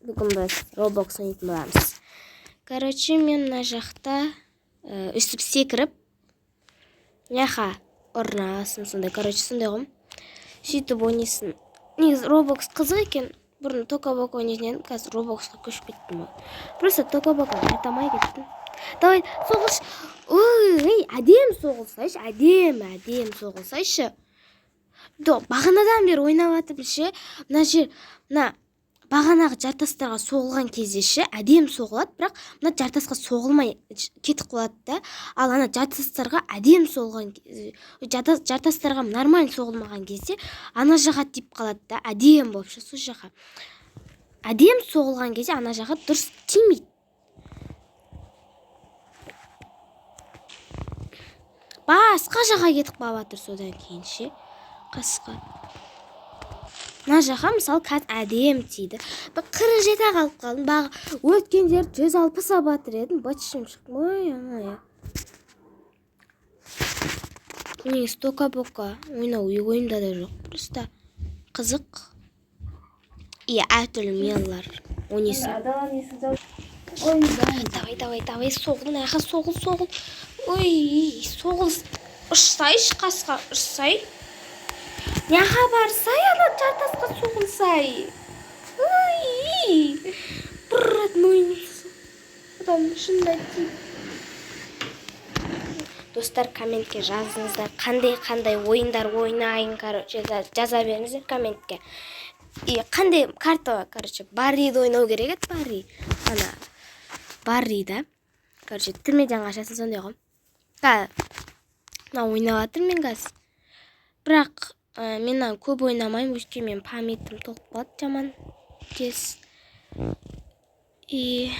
Бүгін біз Roblox ойнайтын боламыз. Короче, мен мына жақта үстіп секіріп, мынақа ұрынасың сондай. Короче, сондай ғой. Сөйтіп ойнайсың. Негізі Roblox қызық екен. Бұрын Тока-бока ойнайтын едім, қазір Robloxқа көшіп кеттім. Просто Тока-бока айтамай кеттім. Давай, соғылшы. Ой, әдем соғылсайшы, әдем соғылсайшы. Бағанадан бері ойнап атып ше, мына бағанағы жартастарға соғылған кезде ше, әдем соғылады, бірақ мына жартасқа соғылмай кетіп қалады да. Ал ана жартастарға әдем соғылған, жартастарға нормально соғылмаған кезде ана жаққа тиіп қалады да, әдем болып ше, сол жаққа. Әдем соғылған кезде ана жаққа дұрыс тимейді. Басқа жаққа кетіп қалып жатыр содан кейін ше. Қасқа. Мына жаққа мысалы қазір әдем тиді. Қырық жете қалып қалдым. Бағы өткен жер 160 абатыр едім. Бачышым шықтым. Ой. Негізі Тока-бока ойнау ойымда да жоқ. Просто қызық. И әртүрлі меллар ойнайсың. Давай, соғыл, мынақа соғыл. Ой, соғыл. Ұшсайшы, қасқа, ұшсай. Няға барсай, ана жартасқа соғылсай. Ой, бұррат мойнысы. Одан шындай тиіп. Достар, комментке жазыңыздар. Қандай ойындар ойнайын, жаза беріңіздер комментке. И қандай карта, Барриді ойнау керек еді, Барри. Ана, Барри да. Түрмеден қашасын сондай ғой. Ойнап атыр мен қазір. Бірақ менен көп ойнамаймын, өйткені мен памятым толып қалады жаман тез. И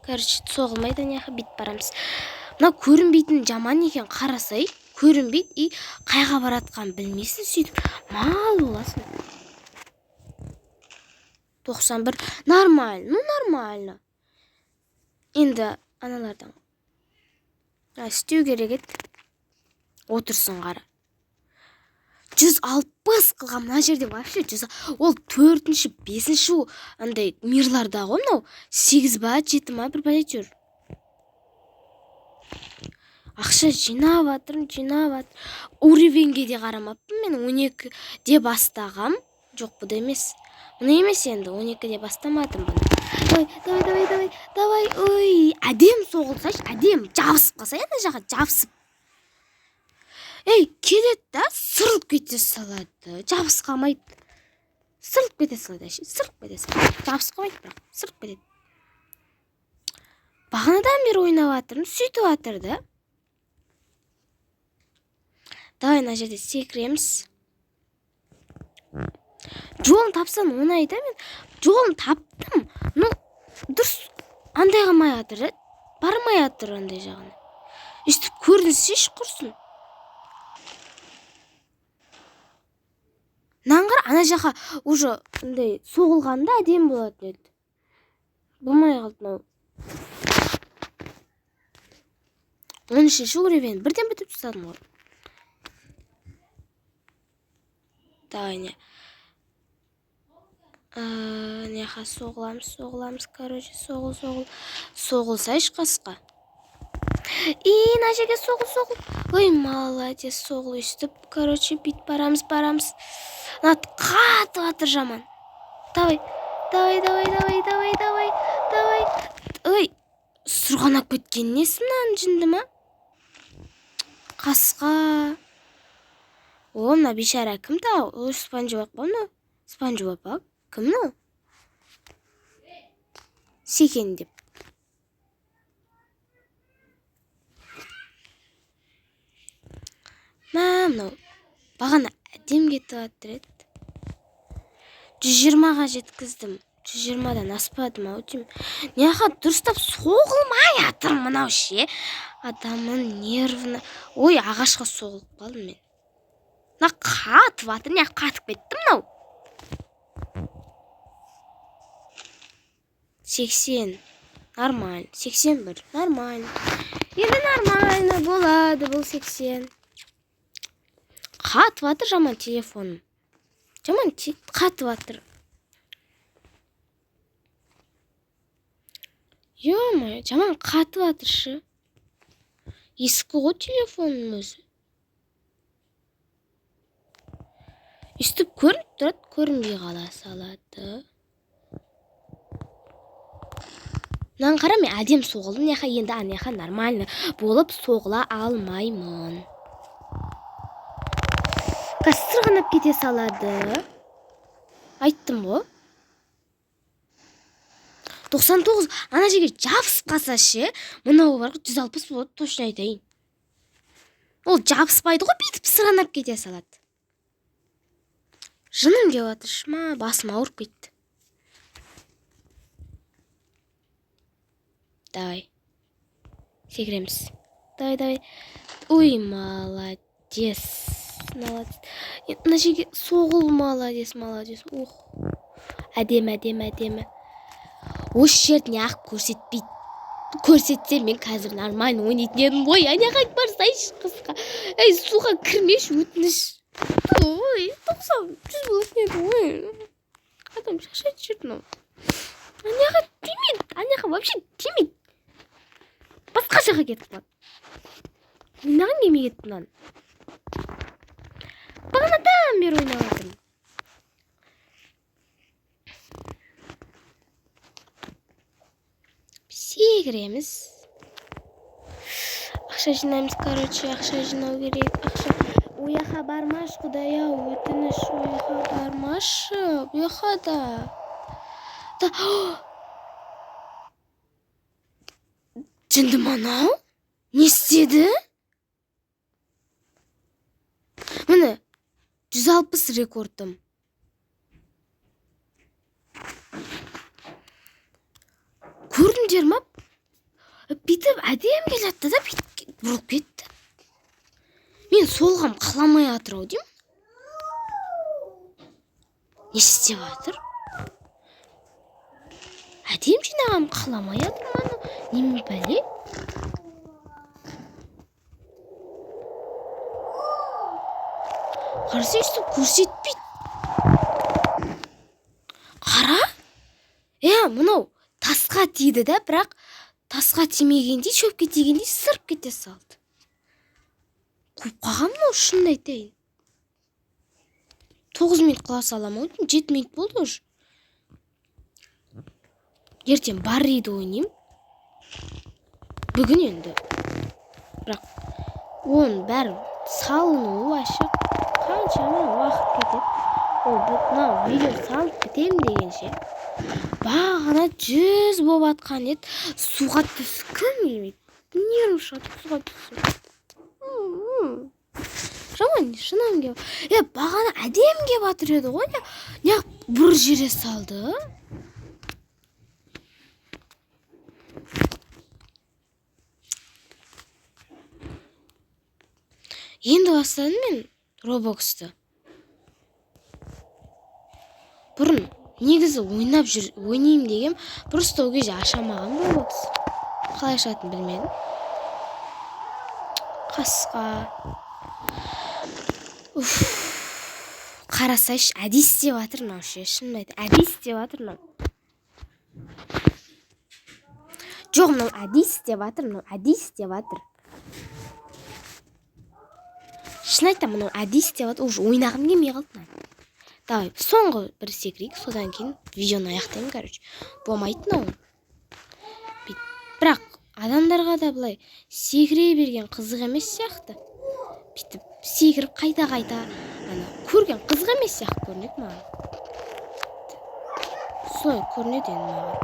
соғылмайды аяққа бит барамыз. Мына көрінбейтін жаман екен, қарасай, көрінбейді и қайға баратқан білмейсің, сөйтіп мал боласың. 91. Нормально. Енді аналардан істеу керек еді. Отырсын қара. 160 қылған мына жерде вообще ол 4-ші, 5-ші андай мирларда ғой мынау. 8 ба, 7 ма, бір бәле жүр. Ақша жинап атырмын. Уровеньге де қарамаппын. Мен 12-де бастағам. Жоқ, бұда емес. Мұны емес енді, 12-де бастамадым бұны. Давай. Ой, әдем соғылсайшы, әдем. Жабысып қалсай, ана жаққа жабысып. Ей, келет да, сырылып кете салады. Жабыс қалмайды. Сырылып кете салады. Жабыс қалмайды, бірақ сырылып кетеді. Бағанадан бері ойнап атырмын, сөйтіп атыр да. Давай, ана жерде секіреміз. Жолын тапсам оңай да, мен жолын таптым. Дұрыс андай қылмай атыр, бармай атыр андай жағына. Үстіп көрінсеш құрсын. Наңғыр ана жаққа уже соғылғанда әдем болады еді. Болмай қалды мынау. 13-ші уровень бірден бітіп тастадым ғой. Давай, не. Неға соғыламыз, короче, соғылсайшы қасқа. И, на жерге соғыл. Ой, молодец, соғыл үстіп, короче, бит барамыз. Нат қатып атыр жаман. Давай. Ой, сұрғанап кеткен несі мынаның жынды ма? Қасқа. О, мына бейшара кім тау? Ой, Спанжбоб па мынау? Спанжбоб па? Кім мынау? Секен деп. Мынау бағана әдем кетіп атыр еді. 120-ға жеткіздім. 120-дан аспадым ау деймін. Неға дұрыстап соғылмай атыр мынау ше. Адамның нервіні. Ой, ағашқа соғылып қалдым мен. Мына қатып атыр, неға қатып кетті мынау. 80. Нормально. 81. Нормально. Енді нормально болады бұл 80. Қатып атыр жаман телефоным. Қатып атыр. Ё-моё, жаман қатып атыршы. Ескі ғой телефонның өзі. Үстіп көрініп тұрады, көрінбей қала салады. Мынаны қара, мен әдем соғылдым, неха енді анеха нормально болып соғыла алмаймын. Сырғанап кете салады. Айттым ғой. 99 ана жерге жабысып қалса ше, мынау бар ғой 160 болады, точно айтайын. Ол жабыспайды ғой, бүйтіп сырғанап кете салады. Жыным келіп жатыр, шыма, басым ауырып кетті. Давай. Секіреміз. Давай. Ой, молодец. Молодец. Мына жерге соғыл, молодец. Ох. Әдемі. Осы жерді неғып көрсетпейді. Көрсетсе мен қазір нормально ойнайтын едім. Ой, аняға барсайшы қысқа. Ей, суға кірмеш, өтініш. Ой, 90-100 болатын еді. Ой. Адам шашайды жүрді. Аняға тимейді. Аняға вообще тимейді. Басқа жаққа кетіп қалады. Ойнаған келмей кетті мынаны. Бағанадан бері ойнап жатырмын. Секіреміз. Ақша жинаймыз, короче, ақша жинау керек. Ояқа бармаш, құдай-ау, өтініш, ояқа бармашы. Ояқа да. Жынды манау? Не істеді? Міне, 160 рекордым. Көрдіңдер ма? Бүйтіп әдем келатты да, бүйтіп бұрылып кетті. Мен солғам қаламай атыр-ау деймін. Не істеп атыр? Әдем жинағам қаламай атыр маны. Неме бәле? Қарсы өстіп көрсетпейді. Қара? Мынау тасқа тиді да, бірақ тасқа тимегендей, шөпке тигендей сырып кете салды. Көп қалған мынау, шынды айтайын. 9 минут қыла салам ау, 7 минут болды уже. Ертең барриді ойнайым. Бүгін енді. Бірақ оның бәрі салыну ашық. Қаншама уақыт кетеді. Ол мынау видео салып бітем дегенше. Бағана 100 болып атқан еді. Суға түскім келмейді. Нервім шығады суға түсіп. Жаман шынам келіп. Бағана әдем келіп атыр еді ғой. Неғып бір жерге салды. Енді бастадым мен Roblox'ты. Бұрын негізі ойнайым дегем, просто ол кезде ашамаған Roblox. Қалай ашатынын білмедім. Қасқа. Қарасайшы, әдей істеп атыр мынау ше, шынымды айтайын. Әдей істеп атыр мынау. Жоқ, мынау әдей істеп атыр. Шын айтам, мынау әдей істеп атыр. Уже ойнағым келмей қалды. Давай, соңғы бір секірейік, содан кейін видеоны аяқтаймын, короче. Болмайды мынау. Бірақ адамдарға да былай секіре берген қызық емес сияқты. Бүйтіп секіріп қайта көрген қызық емес сияқты көрінеді маған. Солай көрінеді енді маған.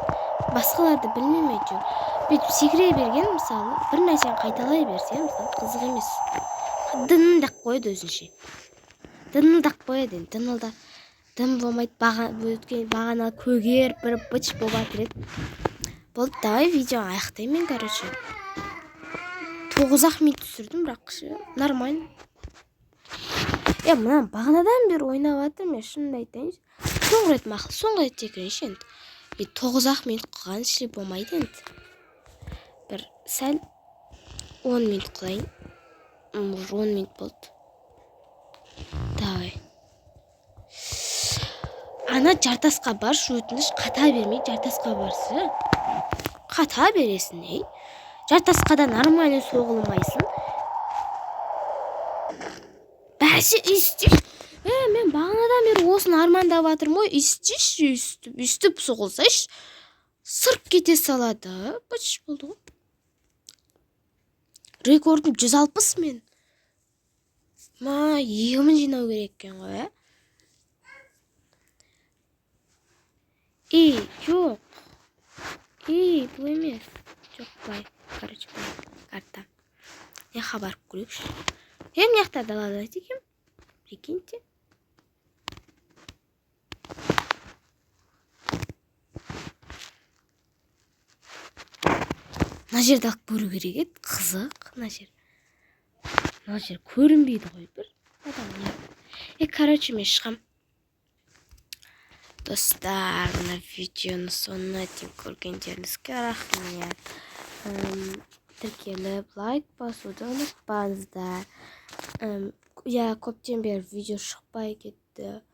Басқаларды білмеймін әйтеуір. Бүйтіп секіре берген, мысалы, бір нәрсені қайталай берсе, мысалы, қызық емес. Дынылдақ қойды өзінше. Дым болмайды, бағана көгер, бір бұч болып атыр еді. Болды, давай видео аяқтаймын, короче. 9 минут түсірдім, бірақ нормально. Мына бағанадан бері ойнап атырмын, мен шынымды айтайыншы. Соңғы рет секірейінші енді. 9 минут қылған ішіле болмайды енді. Бір сәл 10 минут қылайын. 10 минут болды. Давай. Ана жартасқа баршы, өтініш қата бермей жартасқа барсы. Қата бересің, ей. Жартасқада нормально соғылмайсың. Бәші, істеш. Мен бағанадан бері осыны армандап жатырмын ғой. Істеш, үстіп соғылсайш. Сырп кете салады. Бәш болды ғой. Рекордым 160 мен. 20 жинау керек екен ғой, жоқ. Бұл емес. Жоқ, бай. Короче, карта. Яқа барып көрейікші. Мына жақта далада екем. Прикиньте. Мына жерді алып көру керек еді. Қызық, мына жер. Мына жер көрінбейді ғой бір. Короче, мен шығам. Достар, мына видеоны соңына дейін көргендеріңізге рахмет. Тіркеліп, лайк басуды ұмытпаңыздар. Көптен бері видео шықпай кетті.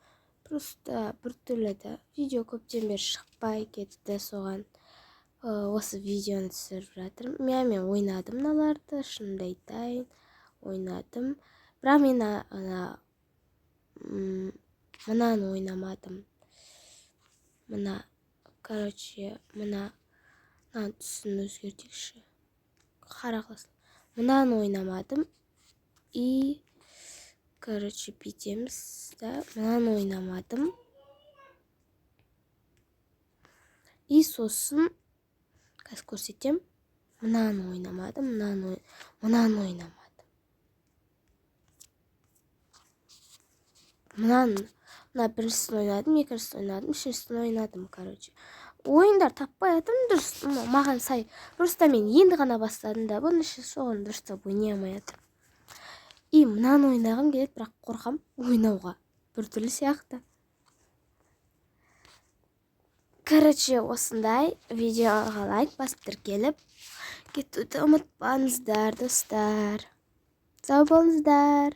Просто біртүрлі де видео көптен бері шықпай кетті. Соған осы видеоны түсіріп жатырмын. Мен ойнадым мыналарды, шынымды айтайын. Ойнадым. Бірақ мен мынаны ойнамадым. Короче, мынаны түсін өзгертейікші. Қарақласын. Мынаны ойнамадым. Короче, бітеміз. Мынаны ойнамадым. Сосын қазір көрсетем. Мынаны ойнамадым. Мынаны ойнамадым. Мына біріншісін ойнадым, екіншісін ойнадым, үшіншісін ойнадым, короче. Ойындар таппай атым дұрыс, маған сай. Просто мен енді ғана бастадым да, бұны соған дұрыстап ойнай алмай атым. Мынаны ойнағым келеді, бірақ қорқам ойнауға. Біртүрлі сияқты. Короче, осындай видеоға лайк басып тіркеліп кетуді ұмытпаңыздар, достар. Сау болыңыздар.